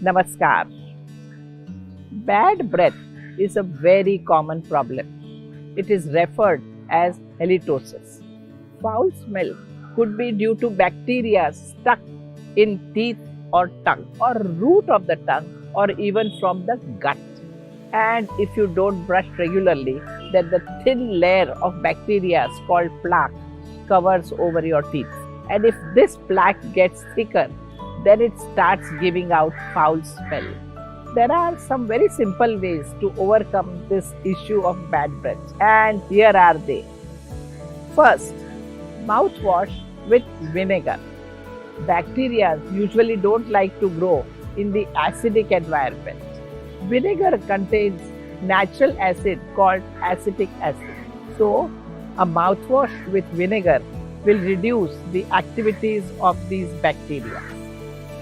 Namaskar. Bad breath is a very common problem. It is referred as halitosis. Foul smell could be due to bacteria stuck in teeth or tongue, or root of the tongue, or even from the gut. And if you don't brush regularly, then the thin layer of bacteria called plaque covers over your teeth. And if this plaque gets thicker, then it starts giving out foul smell. There are some very simple ways to overcome this issue of bad breath, and here are they. First, mouthwash with vinegar. Bacteria usually don't like to grow in the acidic environment. Vinegar contains natural acid called acetic acid. So, a mouthwash with vinegar will reduce the activities of these bacteria.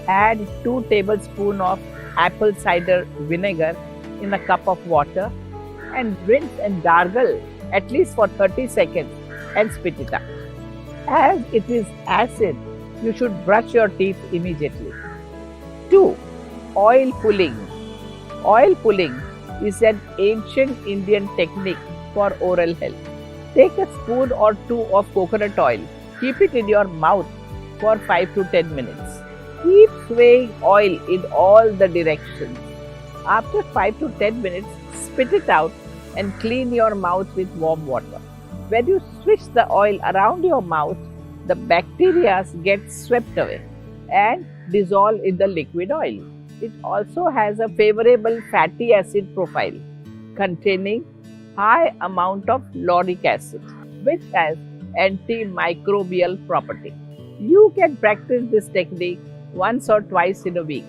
Add 2 tablespoons of apple cider vinegar in a cup of water and rinse and gargle at least for 30 seconds and spit it out. As it is acid, you should brush your teeth immediately. 2. Oil pulling. Oil pulling is an ancient Indian technique for oral health. Take a spoon or 2 of coconut oil. Keep it in your mouth for 5 to 10 minutes. Keep swaying oil in all the directions. After 5 to 10 minutes, spit it out and clean your mouth with warm water. When you swish the oil around your mouth, the bacteria get swept away and dissolve in the liquid oil. It also has a favorable fatty acid profile containing high amount of lauric acid, which has antimicrobial property. You can practice this technique once or twice in a week.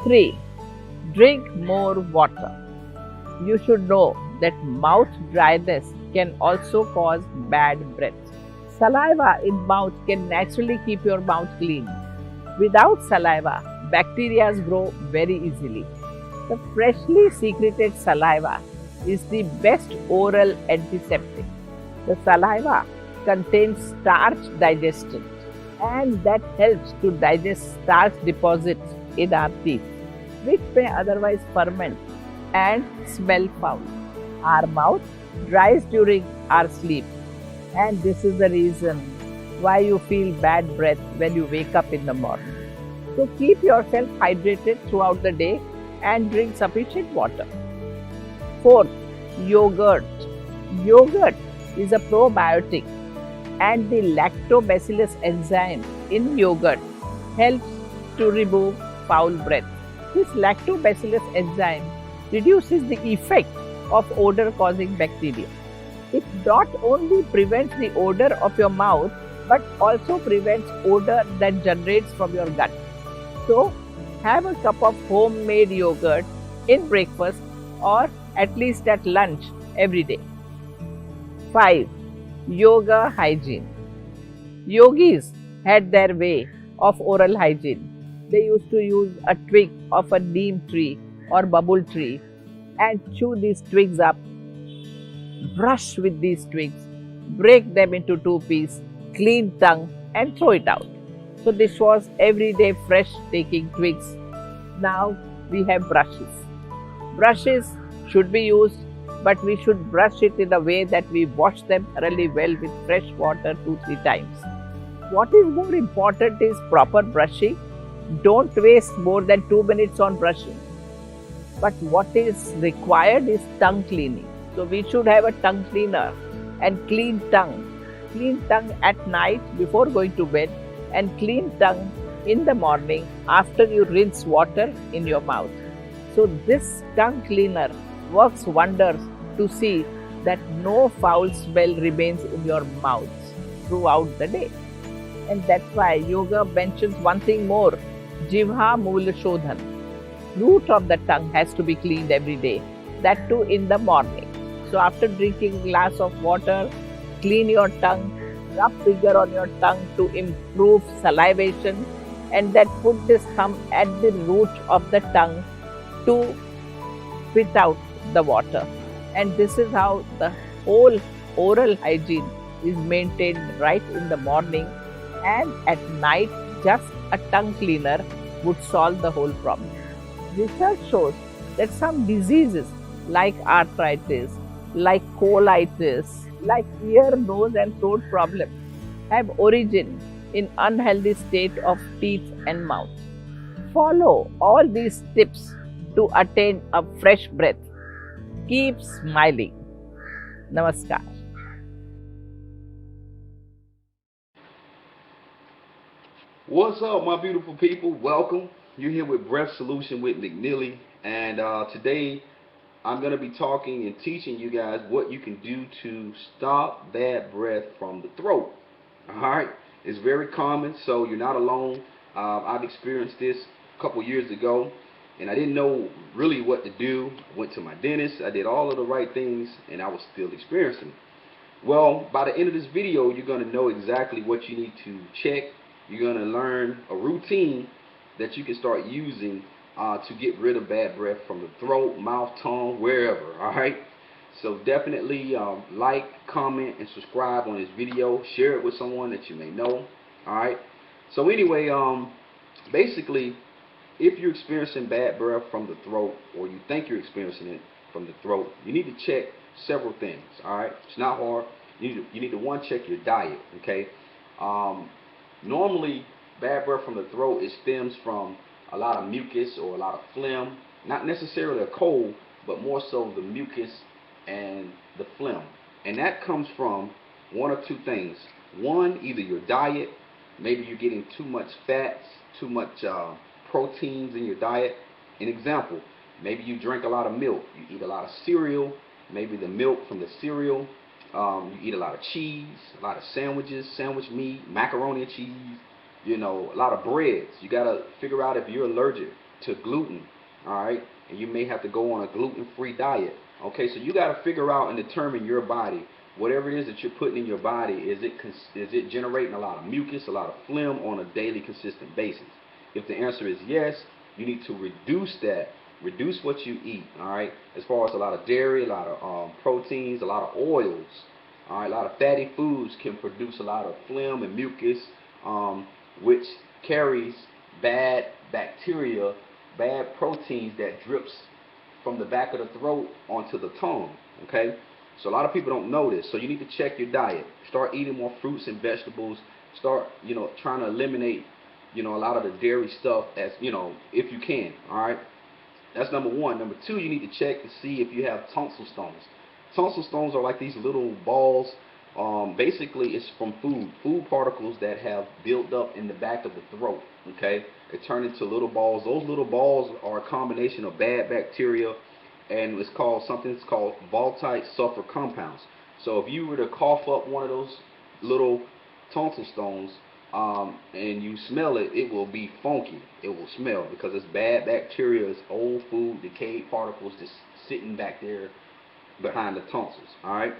3. Drink more water. You should know that mouth dryness can also cause bad breath. Saliva in mouth can naturally keep your mouth clean. Without saliva, bacteria grow very easily. The freshly secreted saliva is the best oral antiseptic. The saliva contains starch digestant, and that helps to digest starch deposits in our teeth, which may otherwise ferment and smell foul. Our mouth dries during our sleep, and this is the reason why you feel bad breath when you wake up in the morning. So keep yourself hydrated throughout the day and drink sufficient water. 4. Yogurt. Yogurt is a probiotic, and the lactobacillus enzyme in yogurt helps to remove foul breath. This lactobacillus enzyme reduces the effect of odor-causing bacteria. It not only prevents the odor of your mouth, but also prevents odor that generates from your gut. So, have a cup of homemade yogurt in breakfast or at least at lunch every day. 5. Yoga hygiene. Yogis had their way of oral hygiene. They used to use a twig of a neem tree or bubble tree and chew these twigs up, brush with these twigs, break them into 2 pieces, clean tongue and throw it out. So this was everyday fresh taking twigs. Now we have brushes. Brushes should be used, but we should brush it in a way that we wash them thoroughly well with fresh water 2-3 times. What is more important is proper brushing. Don't waste more than 2 minutes on brushing. But what is required is tongue cleaning. So we should have a tongue cleaner and clean tongue. Clean tongue at night before going to bed, and clean tongue in the morning after you rinse water in your mouth. So this tongue cleaner works wonders to see that no foul smell remains in your mouth throughout the day. And that's why yoga mentions one thing more, Jivha Moola Shodhan. Root of the tongue has to be cleaned every day, that too in the morning. So after drinking a glass of water, clean your tongue, rub finger on your tongue to improve salivation, and then put this thumb at the root of the tongue to spit out the water. And this is how the whole oral hygiene is maintained right in the morning, and at night just a tongue cleaner would solve the whole problem. Research shows that some diseases like arthritis, like colitis, like ear, nose, and throat problems have origin in unhealthy state of teeth and mouth. Follow all these tips to attain a fresh breath. Keep smiling. Namaskar. What's up, my beautiful people? Welcome. You're here with Breath Solution with McNeely, and today I'm going to be talking and teaching you guys what you can do to stop bad breath from the throat. All right, it's very common, so you're not alone. I've experienced this a couple years ago, and I didn't know really what to do. I went to my dentist. I did all of the right things, and I was still experiencing it. Well, by the end of this video, you're going to know exactly what you need to check. You're going to learn a routine that you can start using to get rid of bad breath from the throat, mouth, tongue, wherever. All right. So definitely like, comment, and subscribe on this video. Share it with someone that you may know. All right. So anyway, basically, if you're experiencing bad breath from the throat, or you think you're experiencing it from the throat, you need to check several things. All right, it's not hard. You need to one, check your diet. Okay. Um, Normally, bad breath from the throat, it stems from a lot of mucus or a lot of phlegm. Not necessarily a cold, but more so the mucus and the phlegm. And that comes from one or two things. One, either your diet, maybe you're getting too much fats, too much proteins in your diet. An example, maybe you drink a lot of milk, you eat a lot of cereal, maybe the milk from the cereal, you eat a lot of cheese, a lot of sandwiches, sandwich meat, macaroni and cheese, a lot of breads. You got to figure out if you're allergic to gluten, all right? And you may have to go on a gluten-free diet. Okay, so you got to figure out and determine your body. Whatever it is that you're putting in your body, is it generating a lot of mucus, a lot of phlegm on a daily consistent basis? If the answer is yes, you need to reduce that. Reduce what you eat, all right? As far as a lot of dairy, a lot of proteins, a lot of oils, all right? A lot of fatty foods can produce a lot of phlegm and mucus, which carries bad bacteria, bad proteins that drips from the back of the throat onto the tongue, okay? So a lot of people don't know this, so you need to check your diet. Start eating more fruits and vegetables. Start, trying to eliminate, a lot of the dairy stuff as, if you can, all right? That's number one. Number two, you need to check to see if you have tonsil stones. Tonsil stones are like these little balls. Basically, it's from food particles that have built up in the back of the throat. Okay, they turn into little balls. Those little balls are a combination of bad bacteria, and it's called something's called volatile sulfur compounds. So if you were to cough up one of those little tonsil stones, and you smell it, it will be funky. It will smell because it's bad bacteria, it's old food, decayed particles just sitting back there behind the tonsils. All right.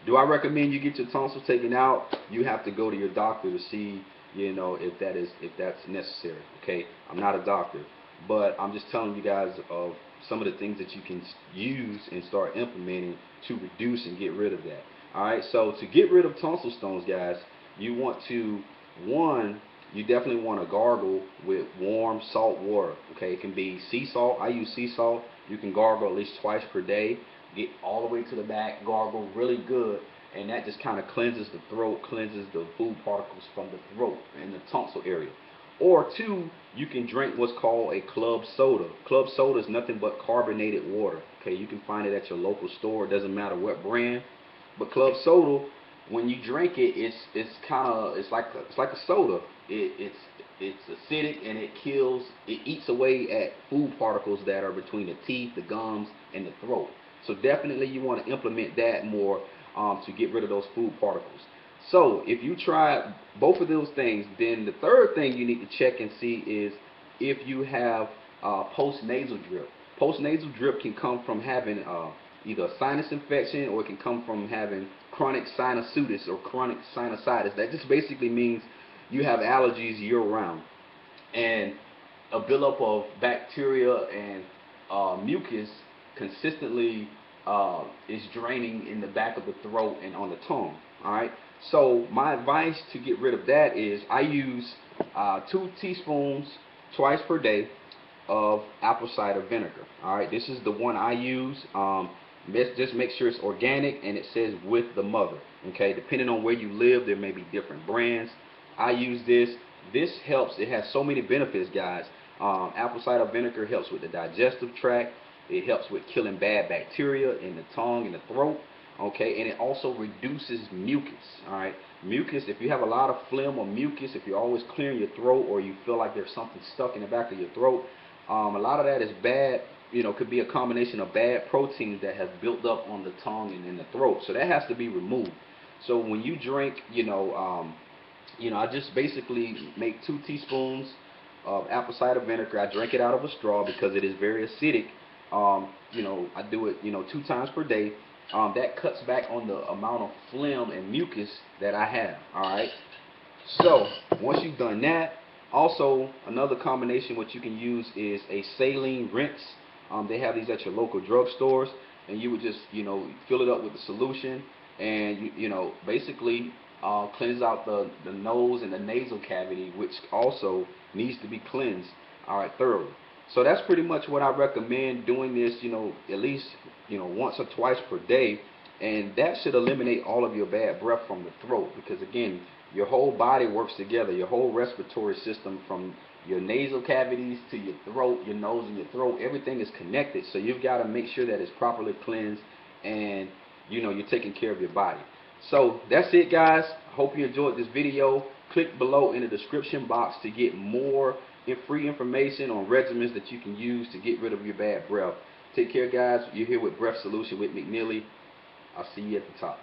Do I recommend you get your tonsils taken out? You have to go to your doctor to see, if that's necessary. Okay. I'm not a doctor, but I'm just telling you guys of some of the things that you can use and start implementing to reduce and get rid of that. All right. So to get rid of tonsil stones, guys, you want to, one, you definitely want to gargle with warm salt water. Okay, it can be sea salt. I use sea salt. You can gargle at least twice per day. Get all the way to the back, gargle really good, and that just kind of cleanses the throat, cleanses the food particles from the throat and the tonsil area. Or two, you can drink what's called a club soda. Club soda is nothing but carbonated water. Okay, you can find it at your local store. It doesn't matter what brand. But club soda, when you drink it, it's like a soda. It's acidic, and it eats away at food particles that are between the teeth, the gums, and the throat. So definitely you want to implement that more to get rid of those food particles. So if you try both of those things, then the third thing you need to check and see is if you have post-nasal drip. Post-nasal drip can come from having either a sinus infection, or it can come from having chronic sinusitis or chronic sinusitis. That just basically means you have allergies year-round, and a buildup of bacteria and mucus consistently is draining in the back of the throat and on the tongue. All right. So my advice to get rid of that is I use 2 teaspoons twice per day of apple cider vinegar. Alright, this is the one I use. Just make sure it's organic and it says with the mother. Okay, depending on where you live, there may be different brands. I use this. This helps. It has so many benefits, guys. Apple cider vinegar helps with the digestive tract. It helps with killing bad bacteria in the tongue and the throat. Okay, and it also reduces mucus. All right, mucus. If you have a lot of phlegm or mucus, if you're always clearing your throat, or you feel like there's something stuck in the back of your throat, a lot of that is bad. You know, could be a combination of bad proteins that have built up on the tongue and in the throat. So that has to be removed. So when you drink, I just basically make 2 teaspoons of apple cider vinegar. I drink it out of a straw because it is very acidic. I do it, 2 times per day. That cuts back on the amount of phlegm and mucus that I have. All right. So once you've done that, also another combination what you can use is a saline rinse. They have these at your local drugstores, and you would just fill it up with the solution, and basically cleanse out the nose and the nasal cavity, which also needs to be cleansed, all right, thoroughly. So that's pretty much what I recommend, doing this, at least once or twice per day, and that should eliminate all of your bad breath from the throat, because again, your whole body works together, your whole respiratory system, from your nasal cavities to your throat, your nose and your throat, everything is connected. So you've got to make sure that it's properly cleansed, and you're taking care of your body. So that's it, guys. Hope you enjoyed this video. Click below in the description box to get more free information on regimens that you can use to get rid of your bad breath. Take care, guys. You're here with Breath Solution with McNeely. I'll see you at the top.